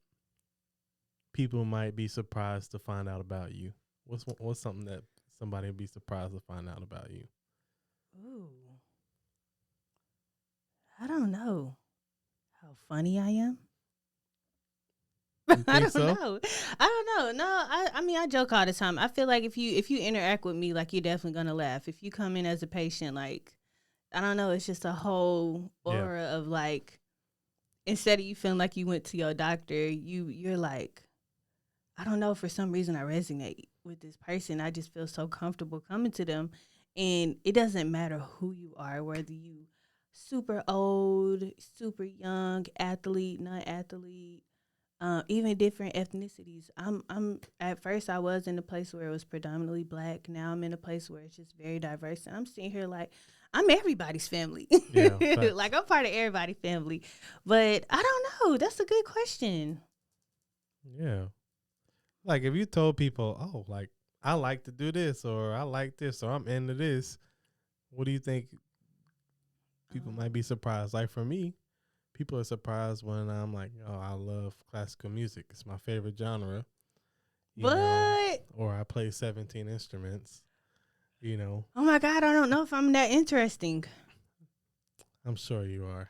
Speaker 1: people might be surprised to find out about you? What's something that somebody would be surprised to find out about you?
Speaker 2: Ooh. I don't know how funny I am.
Speaker 1: You
Speaker 2: I
Speaker 1: think
Speaker 2: don't
Speaker 1: so?
Speaker 2: know. I don't know. No, I mean I joke all the time. I feel like if you interact with me, like you're definitely gonna laugh. If you come in as a patient, like I don't know, it's just a whole
Speaker 1: Yeah.
Speaker 2: aura of like instead of you feeling like you went to your doctor, you're like, I don't know, for some reason I resonate with this person. I just feel so comfortable coming to them. And it doesn't matter who you are, whether you super old, super young, athlete, non-athlete, even different ethnicities. I'm at first I was in a place where it was predominantly black. Now I'm in a place where it's just very diverse. And I'm sitting here like I'm everybody's family.
Speaker 1: Yeah,
Speaker 2: like I'm part of everybody's family. But I don't know. That's a good question.
Speaker 1: Yeah. Like if you told people, oh, like I like to do this, or I like this, or I'm into this, what do you think people might be surprised? Like for me, people are surprised when I'm like, oh, I love classical music. It's my favorite genre. You know,
Speaker 2: But
Speaker 1: or I play 17 instruments. You know,
Speaker 2: oh my God, I don't know if I'm that interesting.
Speaker 1: I'm sure you are.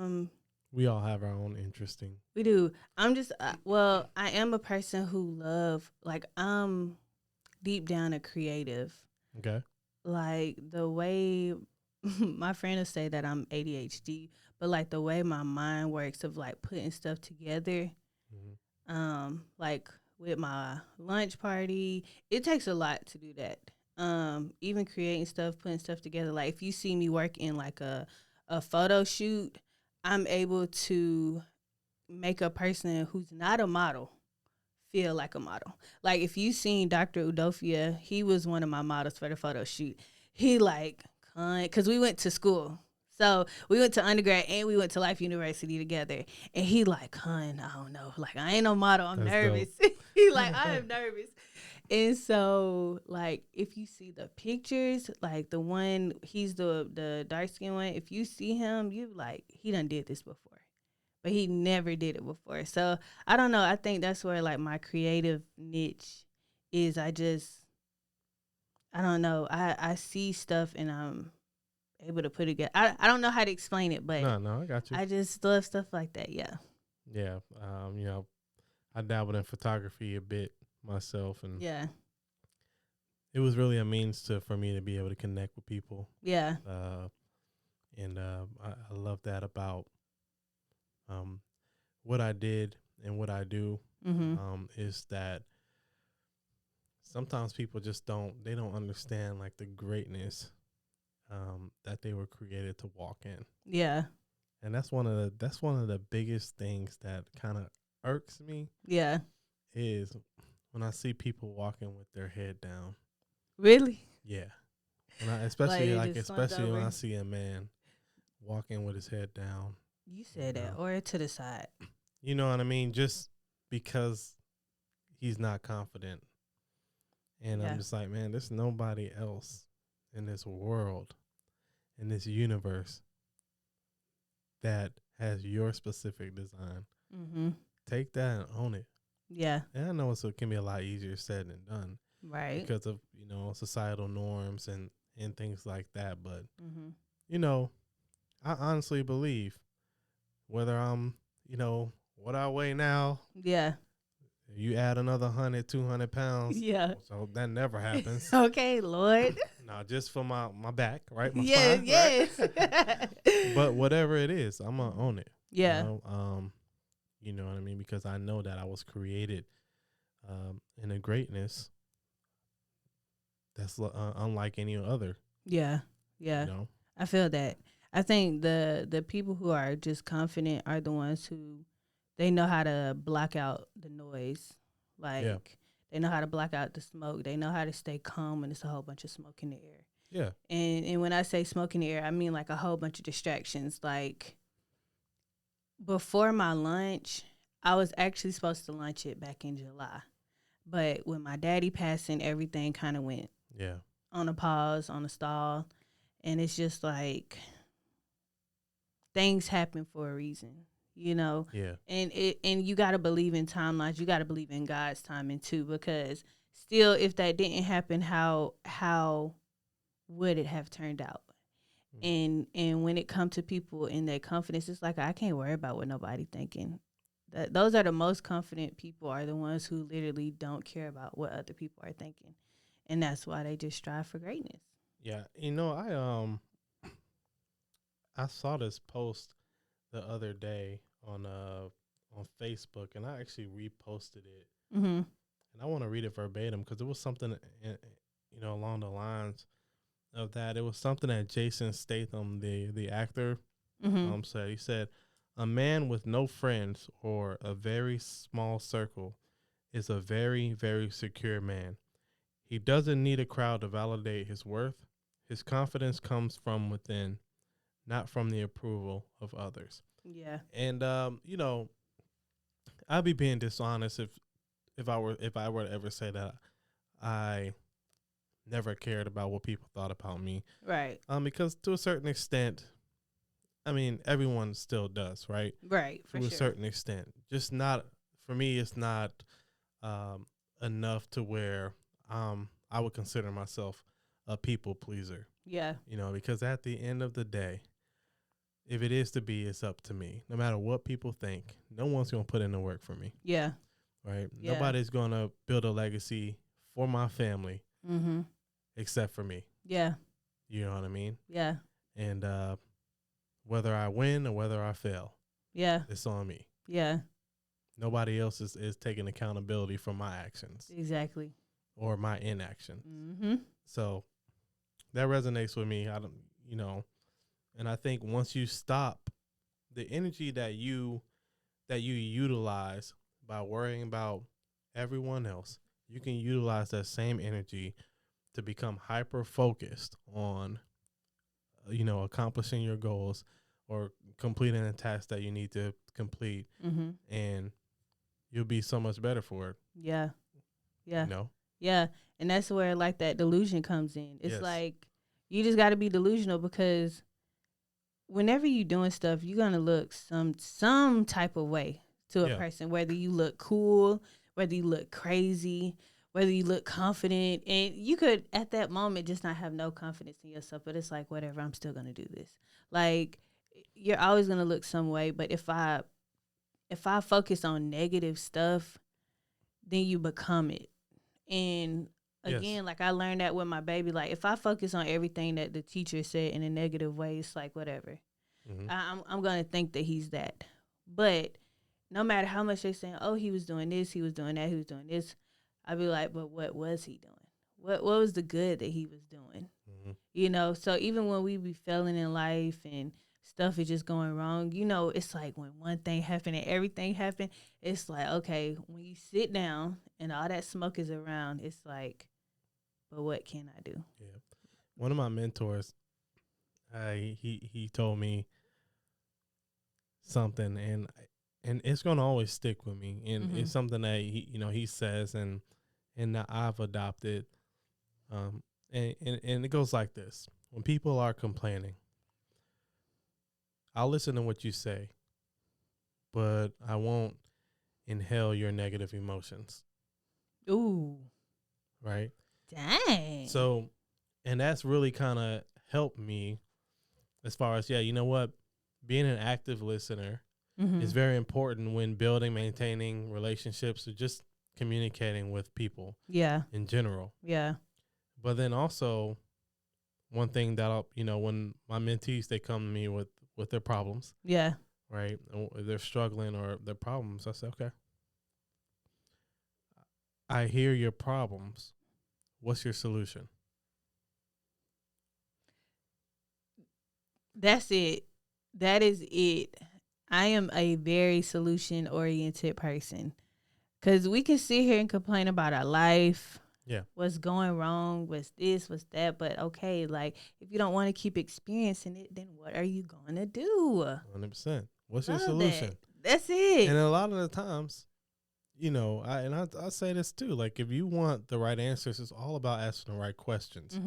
Speaker 2: Um,
Speaker 1: We all have our own interesting.
Speaker 2: we do. I'm just well, I am a person who love like I'm deep down a creative.
Speaker 1: Okay.
Speaker 2: Like the way my friend will say that I'm ADHD, but like the way my mind works of like putting stuff together, like with my lunch party, it takes a lot to do that. Even creating stuff, putting stuff together. Like if you see me work in like a photo shoot, I'm able to make a person who's not a model feel like a model. Like if you seen Dr. Udofia, he was one of my models for the photo shoot. He like, because we went to school. So we went to undergrad and we went to Life University together. And he like, hun, I don't know. Like, I ain't no model. I'm
Speaker 1: That's
Speaker 2: nervous. He like, I am nervous. And so, like, if you see the pictures, like the one, he's the dark skinned one. If you see him, you like, he done did this before. But he never did it before. So I don't know. I think that's where like my creative niche is. I don't know. I see stuff and I'm able to put it together. I don't know how to explain it, but
Speaker 1: No, I got you.
Speaker 2: I just love stuff like that. Yeah.
Speaker 1: Yeah. You know, I dabbled in photography a bit myself, and
Speaker 2: Yeah.
Speaker 1: it was really a means for me to be able to connect with people.
Speaker 2: Yeah.
Speaker 1: And I love that about what I did and what I do. Is that sometimes people just don't understand like the greatness that they were created to walk in.
Speaker 2: Yeah.
Speaker 1: And that's one of the biggest things that kind of irks me
Speaker 2: Yeah.
Speaker 1: is when I see people walking with their head down.
Speaker 2: Really?
Speaker 1: Yeah.
Speaker 2: Like they just slumped
Speaker 1: Especially when
Speaker 2: over.
Speaker 1: I see a man walking with his head down.
Speaker 2: You said
Speaker 1: You
Speaker 2: that,
Speaker 1: know,
Speaker 2: or to the side.
Speaker 1: you know what I mean? Just because he's not confident. And I'm
Speaker 2: Yeah.
Speaker 1: just like, man, there's nobody else in this world, in this universe, that has your specific design.
Speaker 2: Mm-hmm.
Speaker 1: Take that and own it.
Speaker 2: Yeah.
Speaker 1: And I know it can be a lot easier said than done
Speaker 2: Right.
Speaker 1: because of, societal norms and things like that. But,
Speaker 2: Mm-hmm.
Speaker 1: I honestly believe whether I'm, what I weigh now,
Speaker 2: Yeah.
Speaker 1: you add another 100, 200 pounds.
Speaker 2: Yeah.
Speaker 1: So that never happens.
Speaker 2: Okay, Lord.
Speaker 1: Now, just for my back, right? My
Speaker 2: Yes,
Speaker 1: spine,
Speaker 2: yes.
Speaker 1: right? But whatever it is, I'm going to own it.
Speaker 2: Yeah.
Speaker 1: You know what I mean? Because I know that I was created in a greatness that's unlike any other.
Speaker 2: Yeah. Yeah.
Speaker 1: You know?
Speaker 2: I feel that. I think the people who are just confident are the ones who they know how to block out the noise. Like they know how to block out the smoke. They know how to stay calm when it's a whole bunch of smoke in the air.
Speaker 1: Yeah.
Speaker 2: And when I say smoke in the air, I mean like a whole bunch of distractions. Like before my lunch, I was actually supposed to lunch it back in July. But with my daddy passing, everything kind of went on a pause, on a stall. And it's just like things happen for a reason,
Speaker 1: Yeah.
Speaker 2: And you got to believe in timelines. You got to believe in God's timing too, because still, if that didn't happen, how would it have turned out? And when it comes to people in their confidence, it's like I can't worry about what nobody thinking. Those are the most confident people are the ones who literally don't care about what other people are thinking, and that's why they just strive for greatness.
Speaker 1: Yeah. I saw this post the other day on Facebook, and I actually reposted it.
Speaker 2: Mm-hmm.
Speaker 1: And I want to read it verbatim because it was something, along the lines of that. It was something that Jason Statham, the actor, said. He said, "A man with no friends or a very small circle is a very, very secure man. He doesn't need a crowd to validate his worth. His confidence comes from within, not from the approval of others."
Speaker 2: Yeah.
Speaker 1: And I'd be being dishonest if I were to ever say that I never cared about what people thought about me.
Speaker 2: Right.
Speaker 1: Because to a certain extent, I mean, everyone still does, right?
Speaker 2: Right. For
Speaker 1: to
Speaker 2: sure.
Speaker 1: a certain extent. Just not, for me, it's not enough to where I would consider myself a people pleaser.
Speaker 2: Yeah.
Speaker 1: Because at the end of the day, if it is to be, it's up to me. No matter what people think, no one's going to put in the work for me.
Speaker 2: Yeah.
Speaker 1: Right?
Speaker 2: Yeah.
Speaker 1: Nobody's going to build a legacy for my family except for me.
Speaker 2: Yeah.
Speaker 1: You know what I mean?
Speaker 2: Yeah.
Speaker 1: And whether I win or whether I fail, it's on me.
Speaker 2: Yeah.
Speaker 1: Nobody else is taking accountability for my actions.
Speaker 2: Exactly.
Speaker 1: Or my inaction.
Speaker 2: Mm-hmm.
Speaker 1: So that resonates with me. And I think once you stop the energy that you utilize by worrying about everyone else, you can utilize that same energy to become hyper focused on, accomplishing your goals or completing a task that you need to complete. And you'll be so much better for it.
Speaker 2: Yeah. Yeah.
Speaker 1: You know?
Speaker 2: Yeah. And that's where like that delusion comes in. It's like you just got to be delusional because whenever you're doing stuff, you're going to look some type of way to a person, whether you look cool, whether you look crazy, whether you look confident. And you could, at that moment, just not have no confidence in yourself. But it's like, whatever, I'm still going to do this. Like, you're always going to look some way. But if I focus on negative stuff, then you become it. And again, like I learned that with my baby, like if I focus on everything that the teacher said in a negative way, it's like whatever. I'm going to think that he's that. But no matter how much they're saying, oh, he was doing this, he was doing that, he was doing this, I'd be like, but what was he doing? What was the good that he was doing? You know, so even when we be failing in life and stuff is just going wrong, you know, it's like when one thing happened and everything happened, it's like, okay, when you sit down and all that smoke is around, it's like, but what can I do?
Speaker 1: Yeah. One of my mentors, he told me something, and it's gonna always stick with me, and it's something that he says, and that I've adopted. And it goes like this: when people are complaining, I'll listen to what you say, but I won't inhale your negative emotions.
Speaker 2: Ooh,
Speaker 1: Right.
Speaker 2: dang.
Speaker 1: So, and that's really kind of helped me as far as, yeah, you know what? Being an active listener is very important when building, maintaining relationships, or just communicating with people
Speaker 2: Yeah.
Speaker 1: in general.
Speaker 2: Yeah.
Speaker 1: But then also, one thing that when my mentees, they come to me with their problems,
Speaker 2: Yeah.
Speaker 1: right? If they're struggling or their problems, I say, okay, I hear your problems. What's your solution?
Speaker 2: That's it. That is it. I am a very solution oriented person because we can sit here and complain about our life.
Speaker 1: Yeah.
Speaker 2: What's going wrong? What's this? What's that? But okay, like if you don't want to keep experiencing it, then what are you going to do?
Speaker 1: 100%. What's your
Speaker 2: Love
Speaker 1: solution?
Speaker 2: that. That's it.
Speaker 1: And a lot of the times, I say this too. Like, if you want the right answers, it's all about asking the right questions.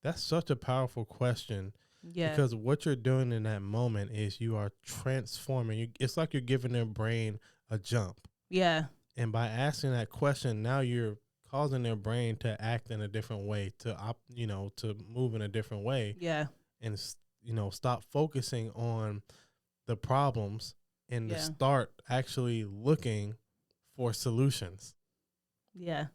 Speaker 1: That's such a powerful question.
Speaker 2: Yeah.
Speaker 1: Because what you're doing in that moment is you are transforming. It's like you're giving their brain a jump.
Speaker 2: Yeah.
Speaker 1: And by asking that question, now you're causing their brain to act in a different way, to move in a different way.
Speaker 2: Yeah.
Speaker 1: And, stop focusing on the problems and to
Speaker 2: Yeah.
Speaker 1: start actually looking for solutions.
Speaker 2: Yeah.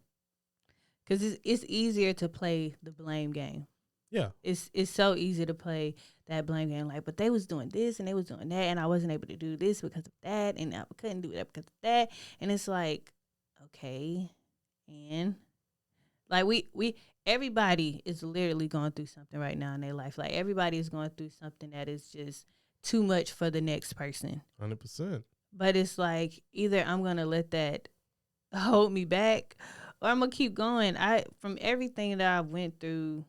Speaker 2: Because it's easier to play the blame game.
Speaker 1: Yeah.
Speaker 2: It's so easy to play that blame game. Like, but they was doing this and they was doing that, and I wasn't able to do this because of that, and I couldn't do that because of that. And it's like, okay, and like we everybody is literally going through something right now in their life. Like everybody is going through something that is just too much for the next person.
Speaker 1: 100%.
Speaker 2: But it's like either I'm gonna let that hold me back, or I'm gonna keep going. From everything that I went through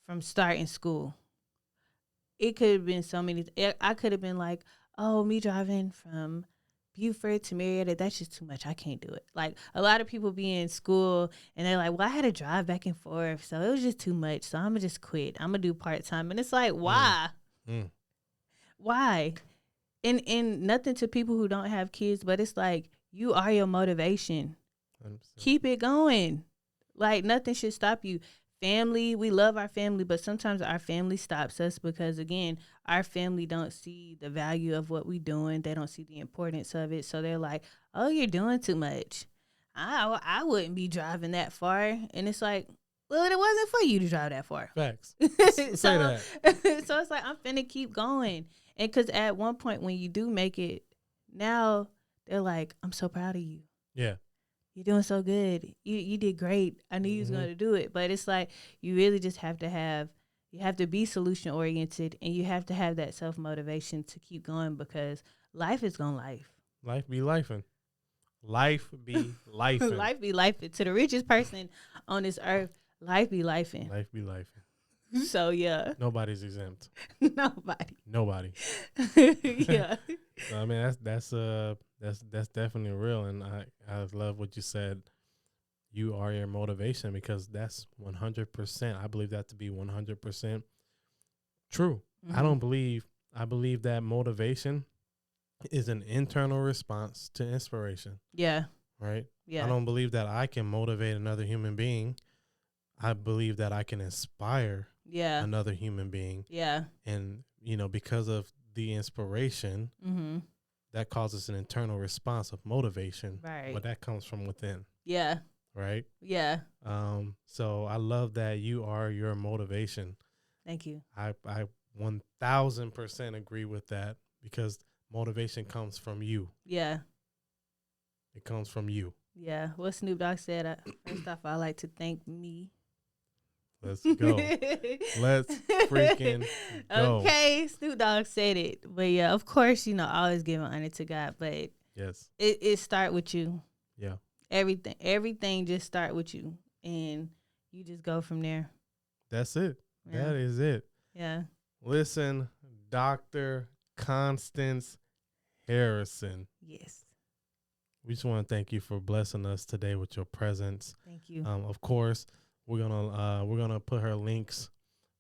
Speaker 2: from starting school, it could have been so many. I could have been like, oh, me driving from Buford to Marietta, that's just too much. I can't do it. Like a lot of people be in school and they're like, well, I had to drive back and forth, so it was just too much. So I'm gonna just quit. I'm gonna do part time, and it's like, why? Why? And nothing to people who don't have kids, but it's like you are your motivation.
Speaker 1: 100%.
Speaker 2: Keep it going. Like nothing should stop you. Family, we love our family, but sometimes our family stops us because again, our family don't see the value of what we're doing. They don't see the importance of it. So they're like, oh, you're doing too much. I wouldn't be driving that far. And it's like, well, it wasn't for you to drive that far.
Speaker 1: Facts.
Speaker 2: Say
Speaker 1: that.
Speaker 2: So it's like, I'm finna keep going. And because at one point when you do make it, now they're like, I'm so proud of you.
Speaker 1: Yeah.
Speaker 2: You're doing so good. You did great. I knew you was going to do it. But it's like you really just have to be solution oriented, and you have to have that self-motivation to keep going because life is going to life.
Speaker 1: Life be lifing. Life be lifing.
Speaker 2: Life be lifing. To the richest person on this earth, life be lifing.
Speaker 1: Life be lifing.
Speaker 2: So, yeah.
Speaker 1: Nobody's exempt.
Speaker 2: Nobody. Yeah.
Speaker 1: So, I mean, that's definitely real, and I love what you said. You are your motivation, because that's 100%. I believe that to be 100% true. I believe that motivation is an internal response to inspiration.
Speaker 2: Yeah.
Speaker 1: Right?
Speaker 2: Yeah.
Speaker 1: I don't believe that I can motivate another human being. I believe that I can inspire another human being.
Speaker 2: Yeah.
Speaker 1: And, because of the inspiration, that causes an internal response of motivation.
Speaker 2: Right.
Speaker 1: But that comes from within.
Speaker 2: Yeah.
Speaker 1: Right?
Speaker 2: Yeah.
Speaker 1: So I love that you are your motivation.
Speaker 2: Thank you.
Speaker 1: I 1000% agree with that, because motivation comes from you.
Speaker 2: Yeah.
Speaker 1: It comes from you.
Speaker 2: Yeah. What Snoop Dogg said, first off, I like to thank me.
Speaker 1: Let's go. Let's freaking go.
Speaker 2: Okay, Snoop Dogg said it. But yeah, of course, always giving honor to God. But
Speaker 1: Yes.
Speaker 2: it start with you.
Speaker 1: Yeah.
Speaker 2: Everything just start with you. And you just go from there.
Speaker 1: That's it. Yeah. That is it.
Speaker 2: Yeah.
Speaker 1: Listen, Dr. Constance Harrison.
Speaker 2: Yes.
Speaker 1: We just want to thank you for blessing us today with your presence.
Speaker 2: Thank you.
Speaker 1: Of course, we're gonna put her links,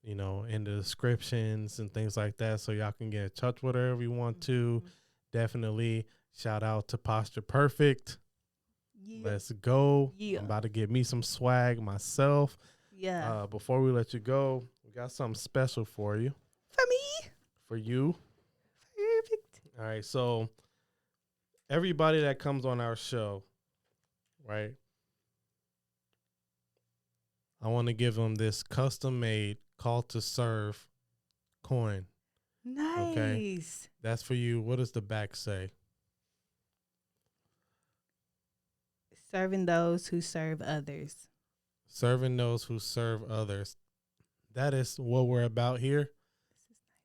Speaker 1: in the descriptions and things like that, so y'all can get in touch with her if you want to. Definitely shout out to Posture Perfect. Yeah. Let's go. Yeah. I'm about to get me some swag myself.
Speaker 2: Yeah.
Speaker 1: Before we let you go, we got something special for you.
Speaker 2: For me.
Speaker 1: For you.
Speaker 2: Perfect.
Speaker 1: All right. So everybody that comes on our show, right? I want to give them this custom-made call to serve coin.
Speaker 2: Nice. Okay?
Speaker 1: That's for you. What does the back say?
Speaker 2: Serving those who serve others.
Speaker 1: Serving those who serve others. That is what we're about here.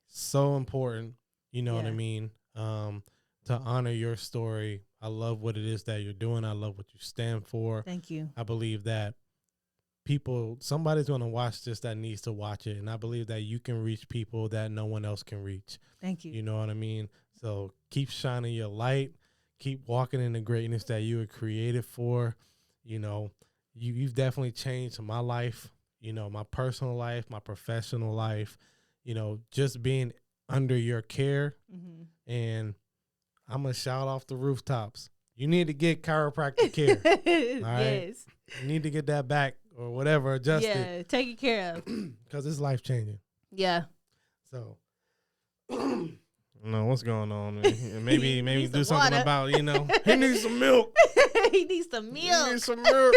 Speaker 1: So important. You know what I mean? To honor your story. I love what it is that you're doing. I love what you stand for.
Speaker 2: Thank you.
Speaker 1: I believe that somebody's going to watch this that needs to watch it. And I believe that you can reach people that no one else can reach.
Speaker 2: Thank you.
Speaker 1: You know what I mean? So keep shining your light. Keep walking in the greatness that you were created for. You've definitely changed my life, my personal life, my professional life, just being under your care. Mm-hmm. And I'm going to shout off the rooftops. You need to get chiropractic care. All right? Yes. You need to get that back or whatever adjusted.
Speaker 2: Yeah, take it care of.
Speaker 1: Because it's life changing.
Speaker 2: Yeah.
Speaker 1: So, what's going on? Maybe do something water. About, he needs some milk.
Speaker 2: He needs some milk.
Speaker 1: He needs some milk.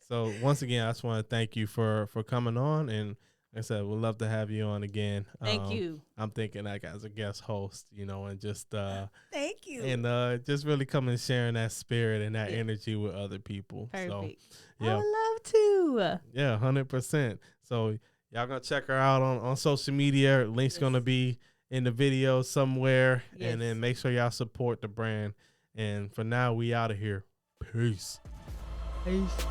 Speaker 1: So, once again, I just want to thank you for coming on. And like I said, we'd love to have you on again.
Speaker 2: Thank you.
Speaker 1: I'm thinking like as a guest host, and just
Speaker 2: thank you.
Speaker 1: And just really coming and sharing that spirit and that energy with other people.
Speaker 2: Perfect.
Speaker 1: So,
Speaker 2: yeah. I would love to.
Speaker 1: Yeah, 100%. So y'all gonna check her out on social media. Link's gonna be in the video somewhere. Yes. And then make sure y'all support the brand. And for now, we out of here. Peace.
Speaker 2: Peace.